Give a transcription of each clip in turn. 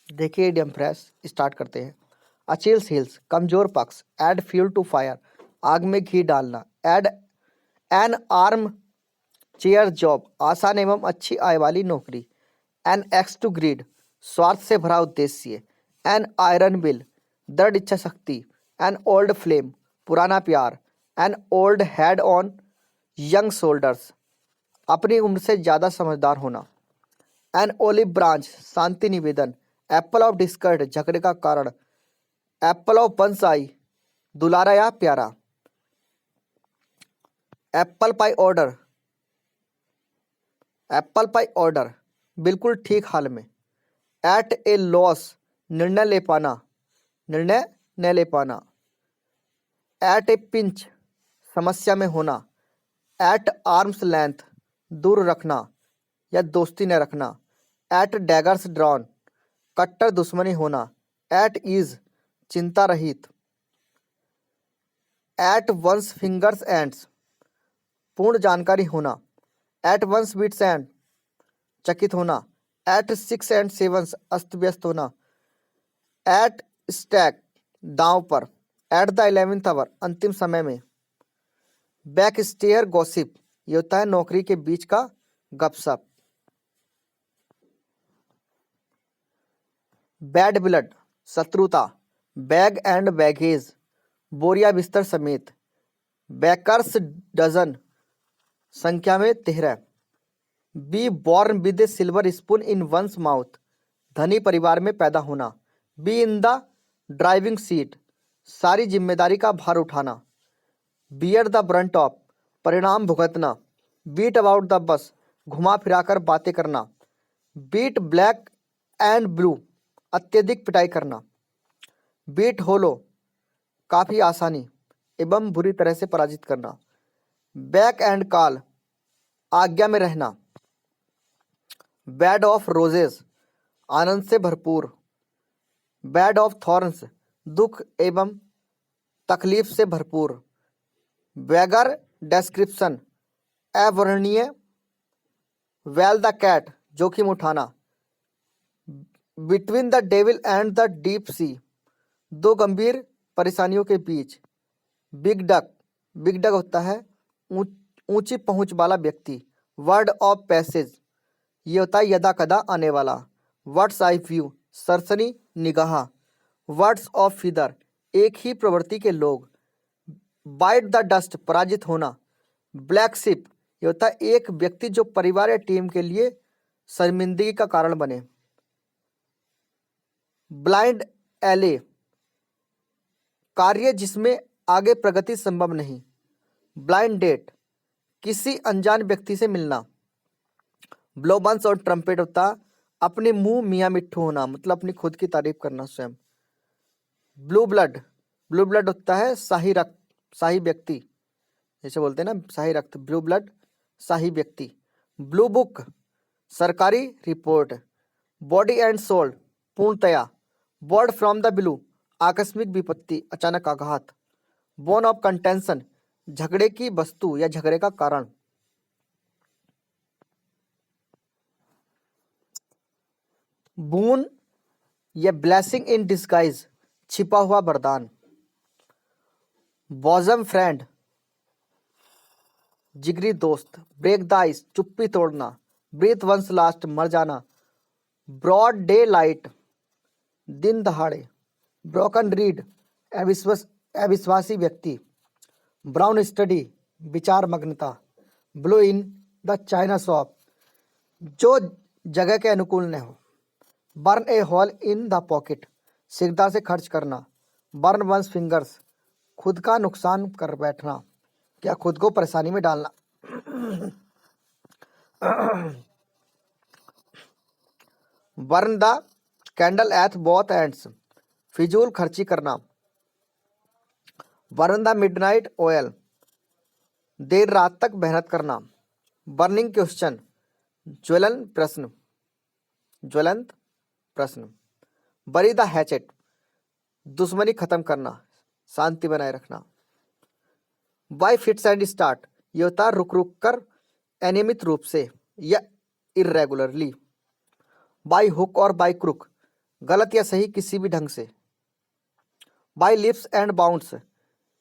देखिए idiom fresh start करते हैं। अचील्स हील्स कमजोर पक्ष, ऐड फ्यूल टू फायर, आग में घी डालना। Add N arm chair job, आसान एवं अच्छी आय वाली नौकरी। एन एक्स टू ग्रीड, स्वार्थ से भरा उद्देश्य। एन आयरन बिल, दृढ़ इच्छा शक्ति। एन ओल्ड फ्लेम, पुराना प्यार। An old head on young shoulders, अपनी उम्र से ज़्यादा समझदार होना। एन ओलिव ब्रांच, शांति निवेदन। एप्पल ऑफ डिस्कर्ड, झगड़े का कारण। एप्पल ऑफ बंसाई, दुलारा या प्यारा। Apple pie order, apple pie order, बिल्कुल ठीक हाल में। एट ए लॉस, निर्णय ले पाना, निर्णय न ले पाना। एट ए पिंच, समस्या में होना। एट आर्म्स लेंथ, दूर रखना या दोस्ती न रखना। एट डैगर्स ड्रॉन, कट्टर दुश्मनी होना। एट ईज, चिंता रहित। एट वंस फिंगर्स एंड्स, पूर्ण जानकारी होना। एट वंस बीट्स एंड, चकित होना। एट सिक्स एंड सेवंस, अस्त व्यस्त होना। एट स्टैक, दांव पर। एट द 11th आवर, अंतिम समय में। बैक स्टेयर गॉसिप, ये होता है नौकरी के बीच का गपशप। बैड ब्लड, शत्रुता। बैग एंड बैगेज, बोरिया बिस्तर समेत। बैकर्स डजन, संख्या में 13। Be born with a silver spoon in one's mouth, धनी परिवार में पैदा होना। Be in the driving seat, सारी जिम्मेदारी का भार उठाना। बियर द ब्रंट ऑफ, परिणाम भुगतना। बीट अबाउट द बस, घुमा फिराकर बातें करना। बीट ब्लैक एंड ब्लू, अत्यधिक पिटाई करना। बीट होलो, काफ़ी आसानी एवं बुरी तरह से पराजित करना। बैक एंड कॉल, आज्ञा में रहना। बेड ऑफ रोजेस, आनंद से भरपूर। बेड ऑफ थॉर्न्स, दुख एवं तकलीफ से भरपूर। बैगर डिस्क्रिप्शन, अवर्णनीय। वेल द कैट, जोखिम उठाना। Between the devil and the deep sea, दो गंभीर परेशानियों के बीच। बिग डक, बिग डक होता है ऊंची पहुंच वाला व्यक्ति। वर्ड ऑफ पैसेज, ये होता है यदा कदा आने वाला। वर्ड्स आई व्यू, सरसरी निगाह। वर्ड्स ऑफ फीदर, एक ही प्रवृत्ति के लोग। बाइट द डस्ट, पराजित होना। ब्लैक शिप, ये होता है एक व्यक्ति जो परिवार या टीम के लिए शर्मिंदगी का कारण बने। ब्लाइंड एले, कार्य जिसमें आगे प्रगति संभव नहीं। ब्लाइंड डेट, किसी अनजान व्यक्ति से मिलना। ब्लोबंस और ट्रम्पेट होता अपने मुंह मियाँ मिट्ठू होना, मतलब अपनी खुद की तारीफ करना स्वयं। ब्लू ब्लड, ब्लू ब्लड होता है शाही रक्त, शाही व्यक्ति, जैसे बोलते हैं ना शाही रक्त, ब्लू ब्लड शाही व्यक्ति। ब्लू बुक, सरकारी रिपोर्ट। बॉडी एंड सोल, पूर्णतया। बर्ड फ्रॉम द ब्लू, आकस्मिक विपत्ति, अचानक आघात। बोन ऑफ कंटेंशन, झगड़े की वस्तु या झगड़े का कारण। बून या ब्लेसिंग इन डिस्गाइज, छिपा हुआ वरदान। बॉजम फ्रेंड, जिगरी दोस्त। ब्रेक द आइस, चुप्पी तोड़ना। ब्रीथ वंस लास्ट, मर जाना। ब्रॉड डे लाइट, दिन दहाड़े। ब्रोकन रीड, अविश्वासी व्यक्ति। ब्राउन स्टडी, विचार मग्नता। Blue in the china shop, जो जगह के अनुकूल न हो। Burn a hole in the pocket, शीघ्रता से खर्च करना। बर्न वंस फिंगर्स, खुद का नुकसान कर बैठना, क्या खुद को परेशानी में डालना। Burn the candle at both ends, फिजूल खर्ची करना। बर्न द मिडनाइट ऑयल, देर रात तक मेहनत करना। बर्निंग क्वेश्चन, ज्वलन प्रश्न, ज्वलंत प्रश्न। बरी द हैचेट, दुश्मनी खत्म करना, शांति बनाए रखना। बाय फिट्स एंड स्टार्ट, ये होता है रुक रुक कर, अनियमित रूप से या इरेगुलरली। बाय हुक और बाय क्रुक, गलत या सही किसी भी ढंग से। बाई लिप्स एंड बाउंड्स,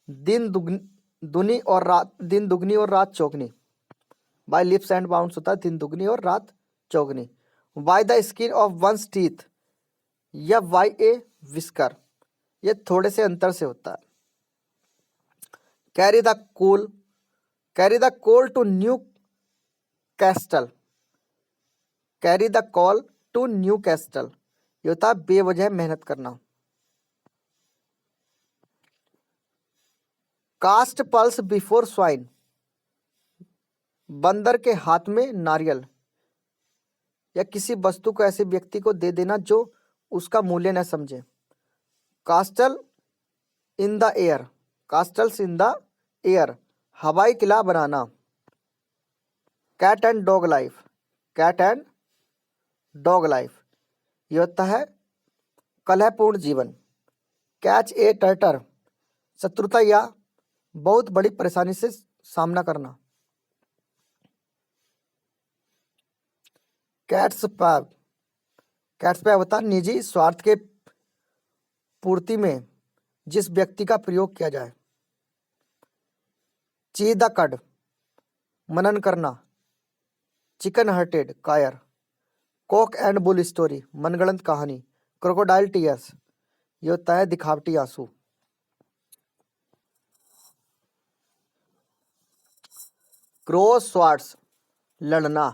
दिन दुगनी और रात चौगनी। बाई लिप्स एंड बाउंड्स होता है दिन दुगनी और रात चौगनी। By the skin of one's teeth या बाय ए विस्कर, ये थोड़े से अंतर से होता है। Carry the coal, carry the coal to Newcastle, carry the coal to Newcastle, ये होता है बेवजह मेहनत करना। कास्ट पल्स बिफोर स्वाइन, बंदर के हाथ में नारियल या किसी वस्तु को ऐसे व्यक्ति को दे देना जो उसका मूल्य न समझे। Castle in the air, castles in the air, हवाई किला बनाना। Cat and dog life, cat and dog life, ये होता है कलहपूर्ण जीवन। कैच ए टर्टर, शत्रुता या बहुत बड़ी परेशानी से सामना करना। कैट्स पैव, कैट्स पैव होता है निजी स्वार्थ के पूर्ति में जिस व्यक्ति का प्रयोग किया जाए। ची द कड, मनन करना। चिकन हर्टेड, कायर। कॉक एंड बुल स्टोरी, मनगढ़ंत कहानी। क्रोकोडाइल टीयर्स, ये होता है दिखावटी आंसू। क्रॉस स्वार्ड्स, लड़ना।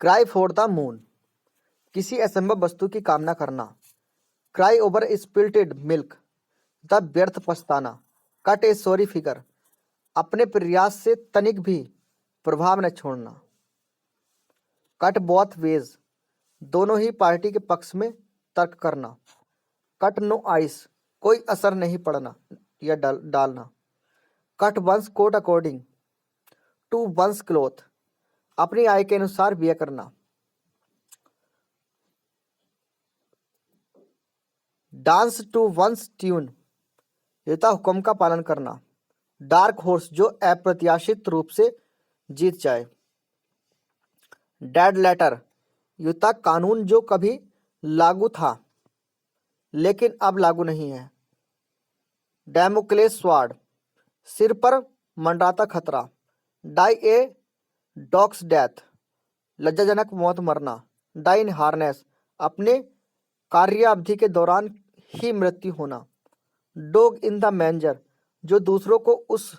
क्राई फॉर द मून, किसी असंभव वस्तु की कामना करना। क्राई ओवर स्पिल्टेड मिल्क, द व्यर्थ पछताना। कट ए सॉरी फिगर, अपने प्रयास से तनिक भी प्रभाव न छोड़ना। कट बोथ वेज, दोनों ही पार्टी के पक्ष में तर्क करना। कट नो आइस, कोई असर नहीं पड़ना या डालना। Cut one's coat according to one's cloth, अपनी आय के अनुसार व्यय करना। डांस टू वंस ट्यून, यथा हुक्म का पालन करना। डार्क हॉर्स, जो अप्रत्याशित रूप से जीत जाए। डेड लेटर, युता कानून जो कभी लागू था लेकिन अब लागू नहीं है। डेमोक्लेस स्वार्ड, सिर पर मंडराता खतरा। डाई ए डॉग्स डेथ, लज्जाजनक मौत मरना। डाई इन हार्नेस, अपने कार्यावधि के दौरान ही मृत्यु होना। डॉग इन द मैंजर, जो दूसरों को उस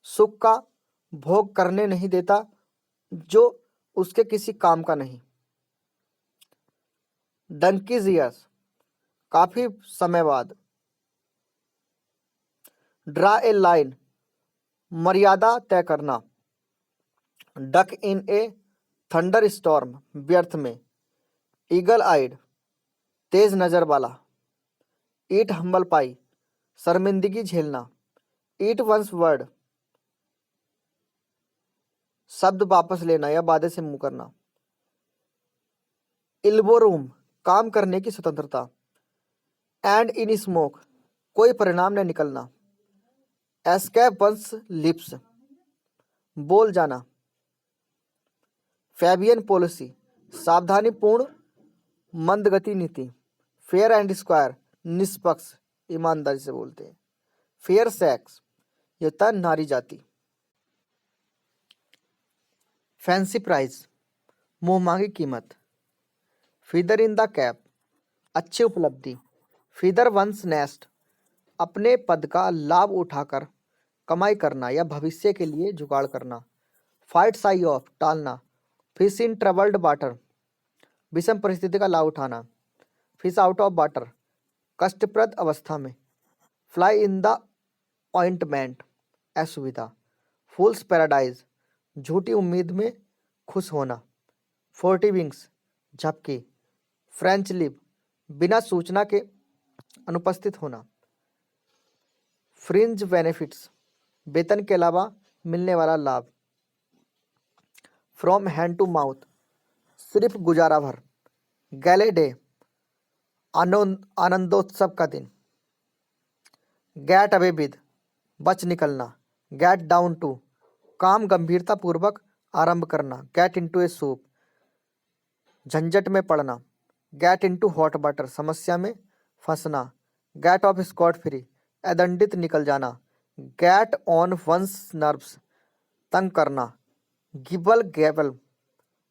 सुख का भोग करने नहीं देता जो उसके किसी काम का नहीं। डंकीज ईयर्स, काफी समय बाद। ड्रा ए लाइन, मर्यादा तय करना। डक इन ए थंडर स्टॉर्म, व्यर्थ में। ईगल आइड, तेज नजर वाला। ईट हम्बल पाई, शर्मिंदगी झेलना। ईट वंस वर्ड, शब्द वापस लेना या वादे से मुंह करना। इल्बो रूम, काम करने की स्वतंत्रता। एंड इन स्मोक, कोई परिणाम न निकलना। एस्केप वंस लिप्स, बोल जाना। फैबियन पॉलिसी, सावधानीपूर्ण मंदगति नीति। फेयर एंड स्क्वायर, निष्पक्ष ईमानदारी से बोलते हैं। फेयर सेक्स, ये होता है नारी जाति। फैंसी प्राइस, मोहमांगी कीमत। फीदर इन द कैप, अच्छी उपलब्धि। फीदर वंस नेस्ट, अपने पद का लाभ उठाकर कमाई करना या भविष्य के लिए जुगाड़ करना। फाइट साई ऑफ, टालना। फिश इन ट्रबल्ड वाटर, विषम परिस्थिति का लाभ उठाना। फिश आउट ऑफ वाटर, कष्टप्रद अवस्था में। फ्लाई इन द ऑइंटमेंट, असुविधा। फूल्स पैराडाइज, झूठी उम्मीद में खुश होना। 40 विंग्स, झपकी। फ्रेंच लिप, बिना सूचना के अनुपस्थित होना। फ्रिंज बेनिफिट्स, वेतन के अलावा मिलने वाला लाभ। फ्रॉम हैंड टू माउथ, सिर्फ गुजारा भर। गैले डे, आनंदोत्सव का दिन। गेट अवे विद, बच निकलना। गेट डाउन टू, काम गंभीरता पूर्वक आरंभ करना। गेट इनटू ए सूप, झंझट में पड़ना। गेट इनटू हॉट वाटर, समस्या में फंसना। गेट ऑफ स्कॉट फ्री, अदंडित निकल जाना। गेट ऑन वंस नर्व्स, तंग करना। गिबल गैबल,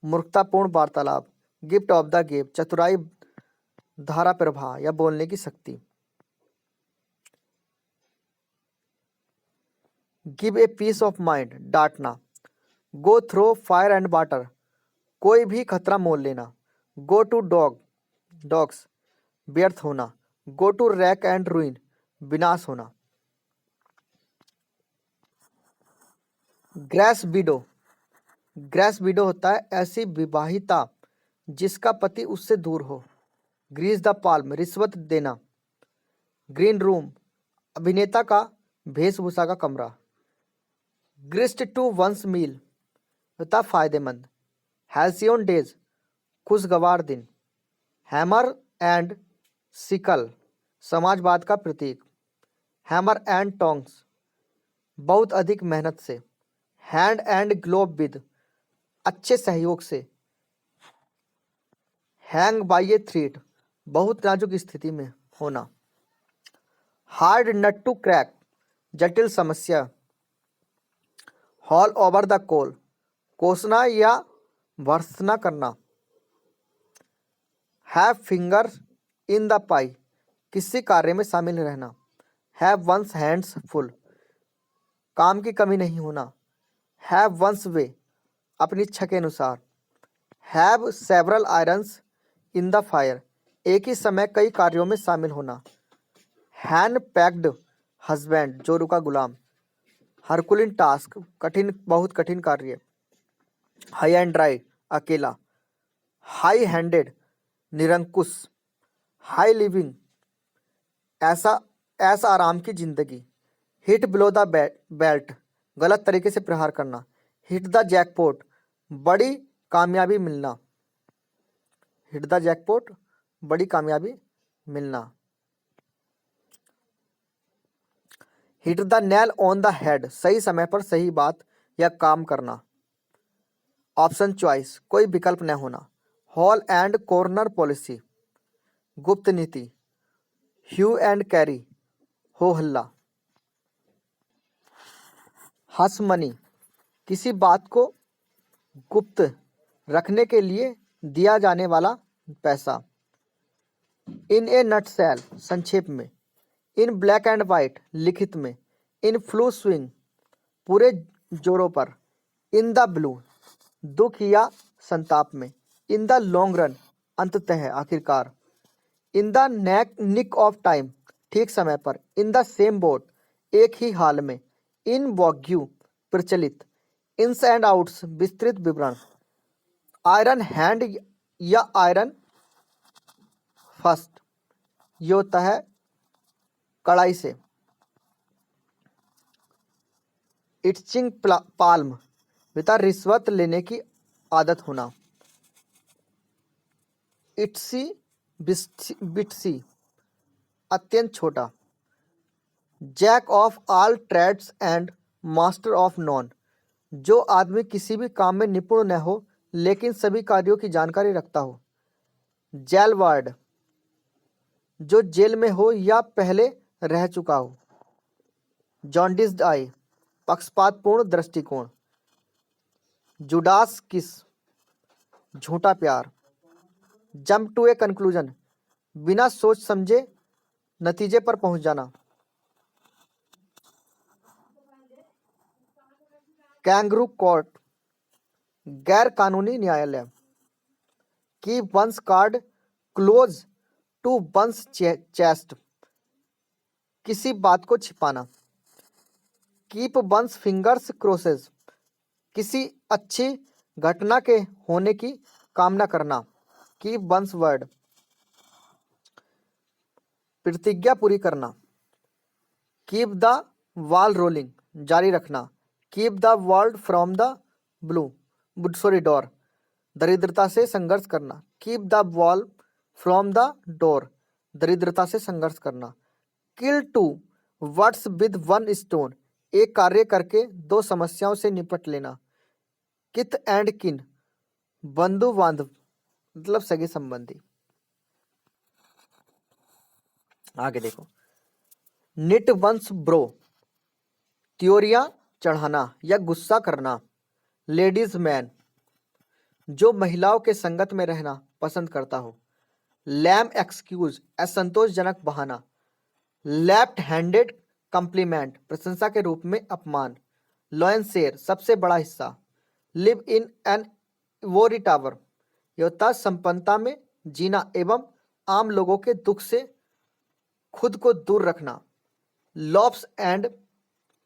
मूर्खतापूर्ण वार्तालाप। गिफ्ट ऑफ द गेब, चतुराई, धारा प्रवाह या बोलने की शक्ति। Give a piece of mind, डांटना। Go through fire and water, कोई भी खतरा मोल लेना। गो टू डॉग्स, व्यर्थ होना। Go to rack and ruin, विनाश होना। ग्रेस विडो, ग्रेस विडो होता है ऐसी विवाहिता जिसका पति उससे दूर हो। ग्रीस द पाल्म, रिश्वत देना। ग्रीन रूम, अभिनेता का वेशभूषा का कमरा। ग्रिस्ट टू वंस मील होता फायदेमंद। हैल्सियन डेज, खुशगवार दिन। हैमर एंड सिकल, समाजवाद का प्रतीक। हैमर एंड टोंग्स, बहुत अधिक मेहनत से। हैंड एंड ग्लोव विद, अच्छे सहयोग से। हैंग बाई ए थ्रेड, बहुत नाजुक स्थिति में होना। हार्ड नट टू क्रैक, जटिल समस्या। हॉल ओवर द कोल, कोसना या भर्त्सना करना। हैव फिंगर इन द पाई, किसी कार्य में शामिल रहना। हैव वंस हैंड्स फुल, काम की कमी नहीं होना। हैव वंस वे, अपनी इच्छा के अनुसार। Have several irons in the fire, एक ही समय कई कार्यों में शामिल होना। हैंड पैक्ड हस्बैंड, जोरू का गुलाम। हरकुलिन टास्क, कठिन, बहुत कठिन कार्य। हाई एंड ड्राई, अकेला। हाई हैंडेड, निरंकुश। हाई लिविंग, ऐसा ऐसा आराम की जिंदगी। हिट बिलो द बेल्ट, गलत तरीके से प्रहार करना। हिट द जैकपॉट, बड़ी कामयाबी मिलना। हिट द जैकपॉट, बड़ी कामयाबी मिलना। Hit the nail on the head, सही समय पर सही बात या काम करना। ऑप्शन चॉइस, कोई विकल्प न होना। हॉल एंड कॉर्नर पॉलिसी, गुप्त नीति। ह्यू एंड कैरी, हो हल्ला। हस मनी, किसी बात को गुप्त रखने के लिए दिया जाने वाला पैसा। इन ए नटसेल, संक्षेप में। इन ब्लैक एंड वाइट, लिखित में। इन फ्लू स्विंग, पूरे जोरों पर। इन द ब्लू, दुख या संताप में। इन द लॉन्ग रन, अंततः, आखिरकार। In the nick of time, ठीक समय पर। इन द सेम बोट, एक ही हाल में। इन वॉग्यू, प्रचलित। इन्स एंड आउट्स, विस्तृत विवरण। आयरन हैंड या आयरन फर्स्ट, ये होता है कड़ाई से। इट्चिंग पाल्म, बेटा रिश्वत लेने की आदत होना। इट्सी बिटसी, अत्यंत छोटा। Jack of all trades and master of none, जो आदमी किसी भी काम में निपुण न हो लेकिन सभी कार्यों की जानकारी रखता हो। जेल वार्ड, जो जेल में हो या पहले रह चुका हो। जॉन्डिस्ड आई, पक्षपातपूर्ण दृष्टिकोण। जुडास किस, झूठा प्यार। जंप टू ए कंक्लूजन, बिना सोच समझे नतीजे पर पहुंच जाना। कैंगरू कोर्ट, गैर कानूनी न्यायालय। Keep one's card close to one's chest, किसी बात को छिपाना। कीप वंस फिंगर्स क्रॉसेस, किसी अच्छी घटना के होने की कामना करना। कीप वंस वर्ड, प्रतिज्ञा पूरी करना। कीप द वॉल रोलिंग, जारी रखना। Keep the wolf from the blue door, दरिद्रता से संघर्ष करना। Keep the wolf from the door, दरिद्रता से संघर्ष करना। Kill two birds with one stone, एक कार्य करके दो समस्याओं से निपट लेना। किथ एंड किन, बंधु बांधव मतलब सगे संबंधी। आगे देखो, निट वंस ब्रो, त्योरियां चढ़ाना या गुस्सा करना। लेडीज मैन, जो महिलाओं के संगत में रहना पसंद करता हो। लैम एक्सक्यूज, असंतोषजनक बहाना। लेफ्ट हैंडेड कम्प्लीमेंट, प्रशंसा के रूप में अपमान। लॉयन शेर, सबसे बड़ा हिस्सा। Live in an ivory tower, योद्धा संपन्नता में जीना एवं आम लोगों के दुख से खुद को दूर रखना। लॉप्स एंड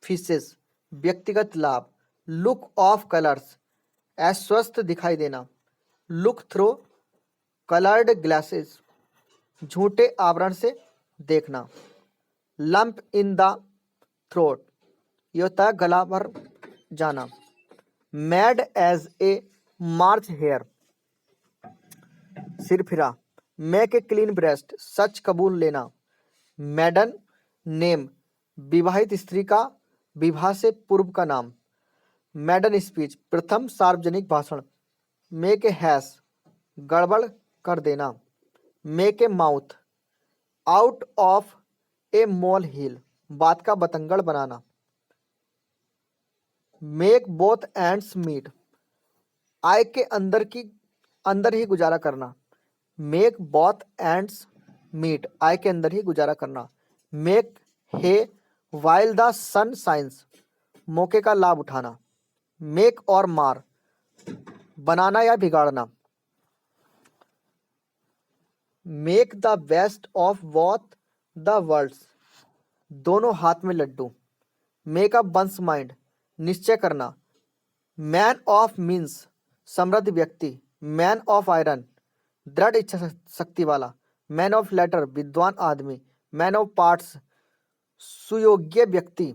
फिशेस, व्यक्तिगत लाभ। लुक ऑफ कलर्स, अस्वस्थ दिखाई देना। लुक थ्रो कलर्ड ग्लासेस, झूठे आवरण से देखना। लंप इन द थ्रोट, ये होता है गला भर जाना। Mad as a March hare, सिरफिरा। मेक ए क्लीन ब्रेस्ट, सच कबूल लेना। मैडन नेम, विवाहित स्त्री का विवाह से पूर्व का नाम। मैडन स्पीच, प्रथम सार्वजनिक भाषण। मेक ए हैश, गड़बड़ कर देना। Make a mountain, out of a molehill, बात का बतंगड़ बनाना। मेक बोथ एंड्स मीट, आय के अंदर ही गुजारा करना। मेक बोथ एंड्स मीट, आय के अंदर ही गुजारा करना। Make hay while the sun shines, मौके का लाभ उठाना। मेक और मार, बनाना या बिगाड़ना। Make the best of both the worlds, दोनों हाथ में लड्डू। मेक अप वंस माइंड, निश्चय करना। मैन ऑफ मीन्स, समृद्ध व्यक्ति। मैन ऑफ आयरन, दृढ़ इच्छा शक्ति वाला। मैन ऑफ लेटर, विद्वान आदमी। मैन ऑफ पार्ट्स, सुयोग्य व्यक्ति।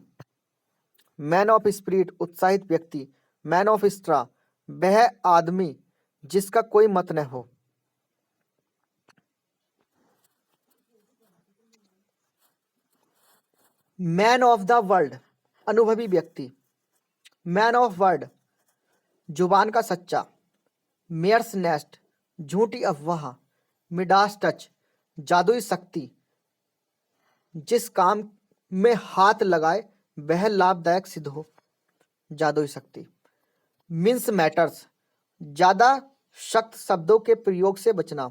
मैन ऑफ स्पिरिट, उत्साहित व्यक्ति। मैन ऑफ स्ट्रा, वह आदमी जिसका कोई मत न हो। मैन ऑफ द वर्ल्ड, अनुभवी व्यक्ति। मैन ऑफ वर्ड, जुबान का सच्चा। मेयर्स नेस्ट, झूठी अफवाह। मिडास टच, जादुई शक्ति। जिस काम में हाथ लगाए वह लाभदायक सिद्ध हो, जादुई शक्ति। मिन्स मैटर्स, ज्यादा सख्त शब्दों के प्रयोग से बचना।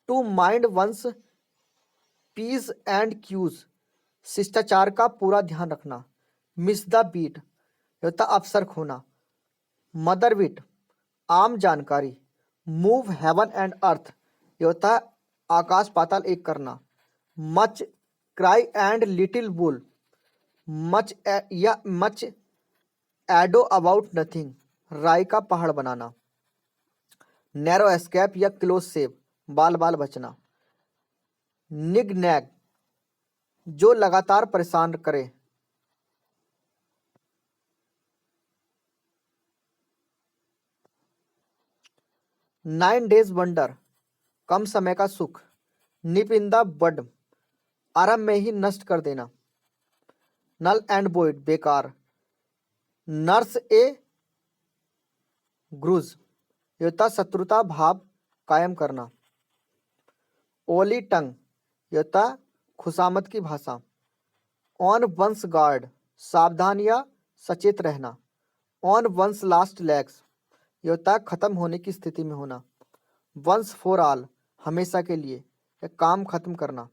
To mind one's p's and q's, शिष्टाचार का पूरा ध्यान रखना। मिस द बीट, होता अवसर खोना। मदर विट, आम जानकारी। मूव हेवन एंड अर्थ, ये होता है आकाश पाताल एक करना। Much cry and little wool, much ado about nothing, राय का पहाड़ बनाना। नैरो एस्केप या क्लोज सेव, बाल बाल बचना। निग नैग, जो लगातार परेशान करे। 9 डेज वंडर, कम समय का सुख। निप इन द बड, आरंभ में ही नष्ट कर देना। नल एंड वॉइड, बेकार। नर्स ए ग्रूज, योता शत्रुता भाव कायम करना। ओली टंग, योता खुशामद की भाषा। ऑन वंस गार्ड, सावधान या सचेत रहना। ऑन वंस लास्ट लेग्स, योता खत्म होने की स्थिति में होना। वंस फॉर ऑल, हमेशा के लिए या काम खत्म करना।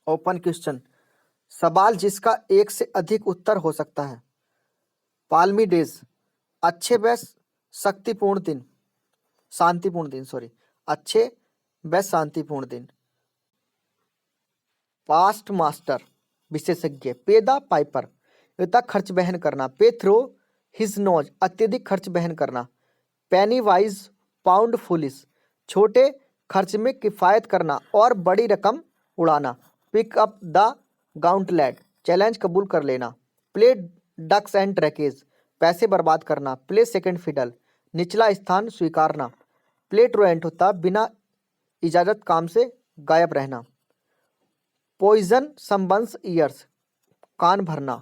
ओपन क्वेश्चन, सवाल जिसका एक से अधिक उत्तर हो सकता है। पाल्मी डेज, अच्छे व शक्तिपूर्ण दिन, शांतिपूर्ण दिन, सॉरी, अच्छे व शांतिपूर्ण दिन। पास्ट मास्टर, विशेषज्ञ। पे द पाइपर, योता खर्च बहन करना। पे थ्रो हिज नोज, अत्यधिक खर्च बहन करना। पेनी वाइज पाउंड फुलिस, छोटे खर्च में किफायत करना और बड़ी रकम उड़ाना। Pick up the gauntlet, challenge कबूल कर लेना। प्ले डक्स एंड ट्रैकेज, पैसे बर्बाद करना। प्ले सेकंड फिडल, निचला स्थान स्वीकारना। प्ले ट्रुएंट होता बिना इजाजत काम से गायब रहना। पॉइजन समबंस ईयर्स, कान भरना।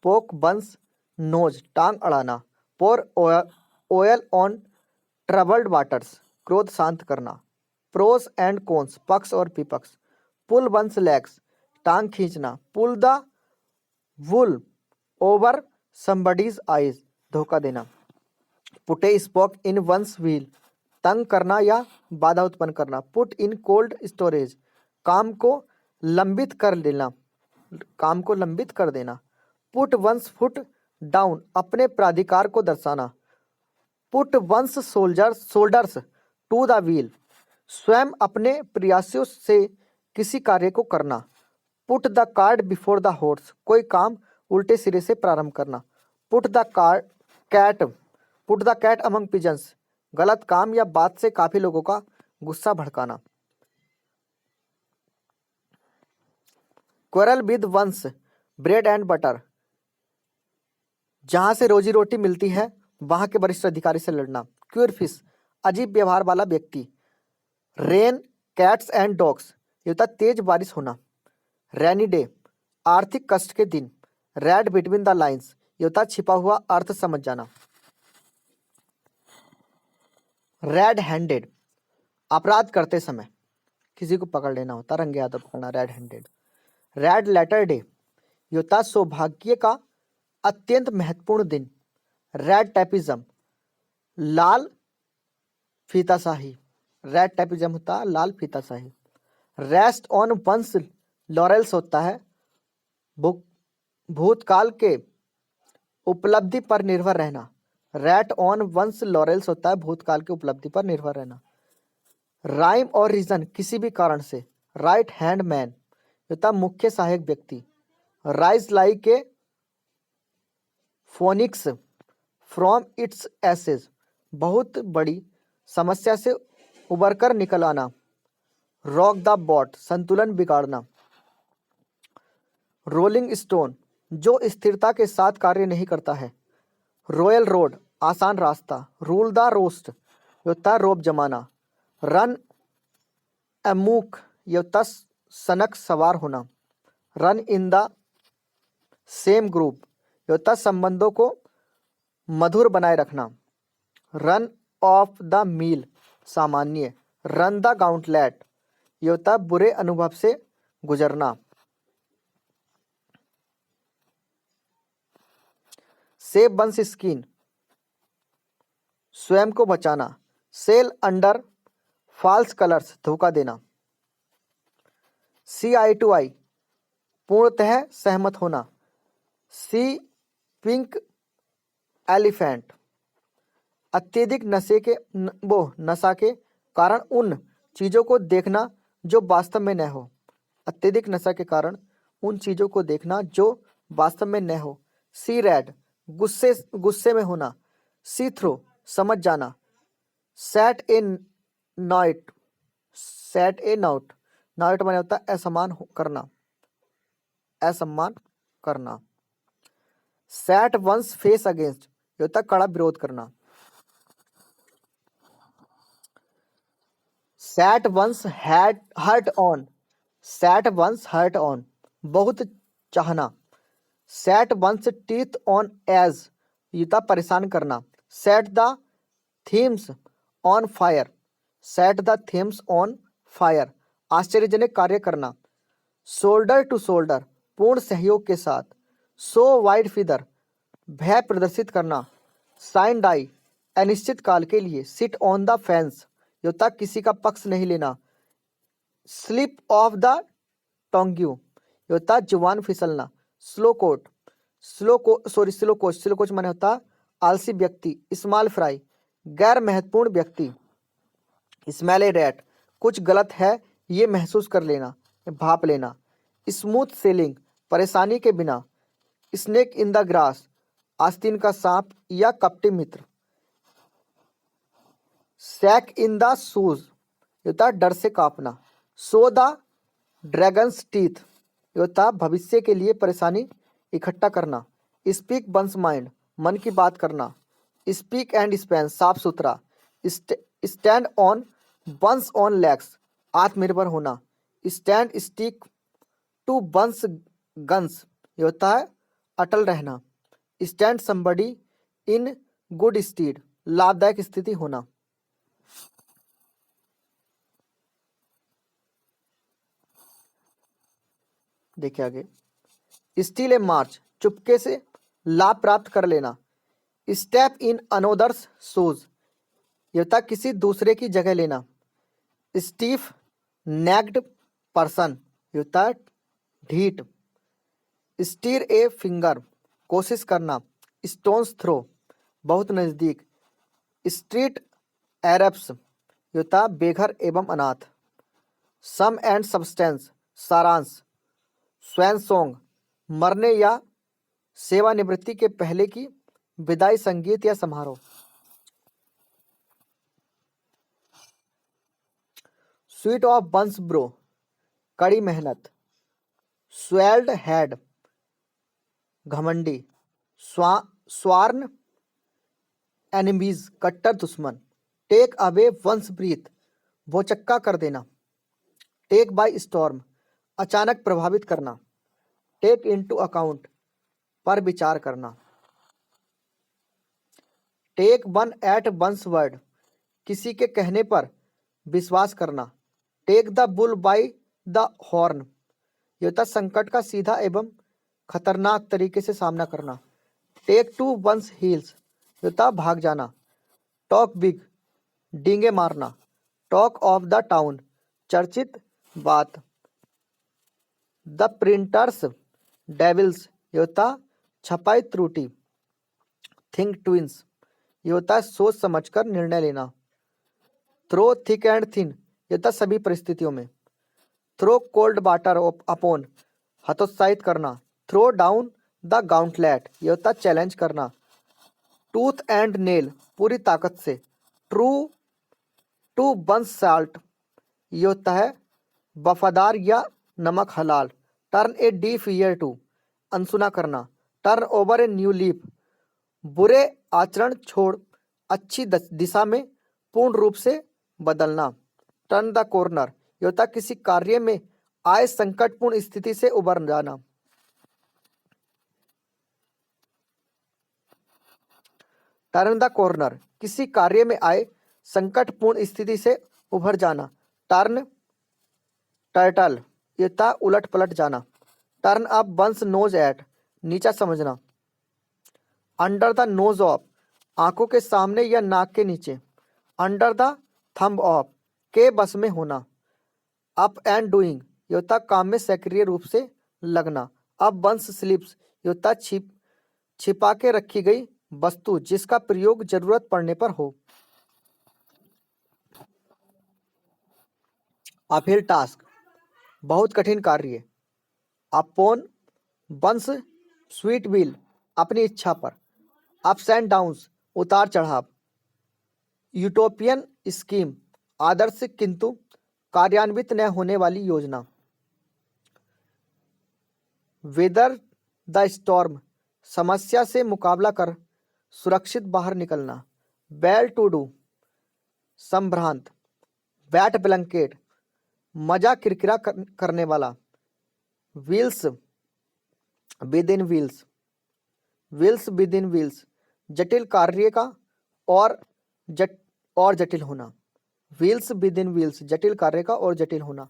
पोक बंस नोज, टांग अड़ाना। पोर ऑयल ऑन ट्रबल्ड वाटर्स, क्रोध शांत करना। प्रोस एंड कॉन्स, पक्ष और विपक्ष। पुल वंस लेग्स, टांग खींचना, pull the wool over somebody's eyes, धोखा देना, put a spoke in one's wheel, तंग करना या बाधा उत्पन्न करना, पुट इन कोल्ड स्टोरेज, काम को लंबित कर देना, काम को लंबित कर देना, पुट वंस फुट डाउन, अपने प्राधिकार को दर्शाना, put one's shoulders to the wheel, स्वयं अपने प्रयासों से किसी कार्य को करना, put the cart before the horse, कोई काम उल्टे सिरे से प्रारंभ करना, put the cat among pigeons, गलत काम या बात से काफी लोगों का गुस्सा भड़काना, quarrel with one's bread and butter, जहां से रोजी रोटी मिलती है वहां के वरिष्ठ अधिकारी से लड़ना, क्यूर फिश, अजीब व्यवहार वाला व्यक्ति, रेन कैट्स एंड डॉग्स, ये होता तेज बारिश होना, रैनी डे, आर्थिक कष्ट के दिन, रेड बिटवीन द लाइंस, ये होता छिपा हुआ अर्थ समझ जाना, रेड हैंडेड, अपराध करते समय किसी को पकड़ लेना होता, रंगे हाथों पकड़ना, red handed, red letter day, ये होता सौभाग्य का अत्यंत महत्वपूर्ण दिन, रेड टैपिज्म, लाल फीताशाही, रेड टैपिज्म होता है लाल फीताशाही, रेस्ट ऑन वंस लॉरेल्स होता है भूतकाल के उपलब्धि पर निर्भर रहना, रैट ऑन वंस लॉरेल्स होता है भूतकाल की उपलब्धि पर निर्भर रहना, राइम और रीजन, किसी भी कारण से, राइट हैंड मैन होता मुख्य सहायक व्यक्ति, राइज लाई के फोनिक्स फ्रॉम इट्स एसेज, बहुत बड़ी समस्या से उबरकर निकल आना, रॉक द बॉट, संतुलन बिगाड़ना, रोलिंग स्टोन, जो स्थिरता के साथ कार्य नहीं करता है, रॉयल रोड, आसान रास्ता, रूल द रोस्ट, योता रोप जमाना, रन अमूक, योता सनक सवार होना, run in the same groove, योता संबंधों को मधुर बनाए रखना, रन ऑफ द मील, सामान्य, रन द गाउंटलेट, योता बुरे अनुभव से गुजरना, सेव वंस स्किन, स्वयं को बचाना, सेल अंडर फॉल्स कलर्स, धोखा देना, सी आई टू आई, पूर्णतः सहमत होना, सी पिंक एलिफेंट, अत्यधिक नशा के कारण उन चीजों को देखना जो वास्तव में न हो, अत्यधिक नशा के कारण उन चीजों को देखना जो वास्तव में न हो, सी रेड, गुस्से में होना, सी थ्रो, समझ जाना, सेट ए नाइट, नाइट माने होता है असम्मान करना, सेट वंस फेस अगेंस्ट, ये होता है कड़ा विरोध करना, सेट वंस हर्ट ऑन, बहुत चाहना, set one's teeth on edge, ये था परेशान करना, set the Thames on fire, आश्चर्यजनक कार्य करना, शोल्डर टू शोल्डर, पूर्ण सहयोग के साथ, सो वाइड फिदर, भय प्रदर्शित करना, साइन डाई, अनिश्चित काल के लिए, सिट ऑन द फेंस, योता किसी का पक्ष नहीं लेना, स्लिप ऑफ द टोंग्यू, योता जुबान फिसलना, स्लो कोच माने होता आलसी व्यक्ति, स्मॉल फ्राई, गैर महत्वपूर्ण व्यक्ति, स्मेल ए रैट, कुछ गलत है ये महसूस कर लेना, भाप लेना, स्मूथ सेलिंग, परेशानी के बिना, स्नेक इन द ग्रास, आस्तीन का सांप या कपटी मित्र, सैक इन द शूज, योता डर से कांपना, सो द ड्रैगन्स टीथ, योता भविष्य के लिए परेशानी इकट्ठा करना, स्पीक वंस माइंड, मन की बात करना, स्पीक एंड स्पैन, साफ सुथरा, stand on one's own legs, आत्मनिर्भर होना, stand stick to one's guns, ये होता है अटल रहना, stand somebody in good stead, लाभदायक स्थिति होना, देखिए आगे, स्टील ए मार्च, चुपके से लाभ प्राप्त कर लेना। स्टेप इन अनोदर्स शूज, यथा किसी दूसरे की जगह लेना। स्टीफ नेक्ड पर्सन, यथा ढीठ। स्टीर ए फिंगर, कोशिश करना। स्टोन्स थ्रो, बहुत नज़दीक। स्ट्रीट एरप्स, यथा बेघर एवं अनाथ। सम एंड सब्सटेंस, सारांश। स्वैन सॉन्ग, मरने या सेवानिवृत्ति के पहले की विदाई संगीत या समारोह। स्वीट ऑफ बंस ब्रो, कड़ी मेहनत। स्वेल्ड हेड, घमंडी। स्वार्न एनिमीज, कट्टर दुश्मन। टेक अवे वंस ब्रीथ, भौचक्का कर देना। टेक बाय स्टॉर्म, अचानक प्रभावित करना। टेक इनटू अकाउंट, पर विचार करना। Take one at one's word, किसी के कहने पर विश्वास करना। Take the bull by the horn, यथा संकट का सीधा एवं खतरनाक तरीके से सामना करना। टेक टू वंस हील्स, यथा भाग जाना। टॉक बिग, डींगे मारना। टॉक ऑफ द टाउन, चर्चित बात। द प्रिंटर्स डेविल्स, यथा छपाई त्रुटि। थिंक ट्विंस, यथा सोच समझकर निर्णय लेना। थ्रो थिक एंड थिन, यथा सभी परिस्थितियों में। थ्रो कोल्ड वाटर अपॉन, हतोत्साहित करना। थ्रो डाउन द गाउंटलेट, यथा चैलेंज करना। टूथ एंड नेल, पूरी ताकत से। ट्रू टू बंस साल्ट, ये होता है वफादार या नमक हलाल। Turn a deaf ear to, अनसुना करना। Turn over a new leaf, बुरे आचरण छोड़ अच्छी दिशा में पूर्ण रूप से बदलना। टर्न द कॉर्नर, ये होता है किसी कार्य में आए संकटपूर्ण स्थिति से उबर जाना। टर्न द कॉर्नर, किसी कार्य में आए संकटपूर्ण स्थिति से उभर जाना। टर्न टर्टल, ये था उलट पलट जाना। Turn up one's nose at, नीचा समझना। अंडर द नोज ऑफ, आंखों के सामने या नाक के नीचे। अंडर द थंब ऑफ, के बस में होना। अप एंड डूइंग, ये होता काम में सक्रिय रूप से लगना। अप वंस स्लिप्स, ये होता छिपा के रखी गई वस्तु जिसका प्रयोग जरूरत पड़ने पर हो। अपहिल टास्क, बहुत कठिन कार्य। अपॉन वंस स्वीट व्हील, अपनी इच्छा पर। अप्स एंड डाउन्स, उतार चढ़ाव। यूटोपियन स्कीम, आदर्श किंतु कार्यान्वित न होने वाली योजना। वेदर द स्टॉर्म, समस्या से मुकाबला कर सुरक्षित बाहर निकलना। वेल टू डू, संभ्रांत। बैट ब्लैंकेट, मजा किरकिरा करने वाला। Wheels within wheels, wheels within wheels, जटिल कार्य का और जटिल होना। व्हील्स विद इन व्हील्स, जटिल कार्य का और जटिल होना।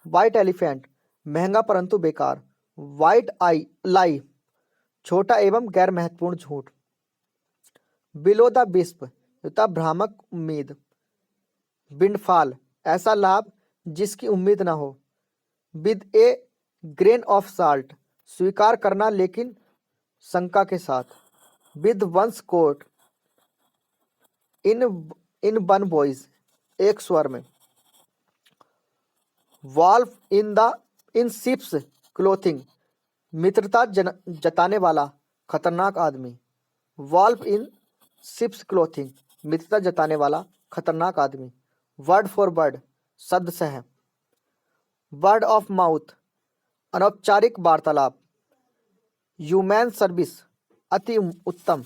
वाइट एलिफेंट, महंगा परंतु बेकार। वाइट आई लाई, छोटा एवं गैर महत्वपूर्ण झूठ। बिलो द बिस्प, युता भ्रामक उम्मीद। विंडफॉल, ऐसा लाभ जिसकी उम्मीद ना हो। With a grain of salt, स्वीकार करना लेकिन शंका के साथ। With one's coat, in one voice, एक स्वर में। वॉल्फ इन शिप्स क्लोथिंग, मित्रता जताने वाला खतरनाक आदमी। वॉल्फ इन शिप्स क्लोथिंग, मित्रता जताने वाला खतरनाक आदमी। वर्ड फॉर वर्ड, शब्द सह। वर्ड ऑफ माउथ, अनौपचारिक वार्तालाप। ह्यूमैन सर्विस, अति उत्तम।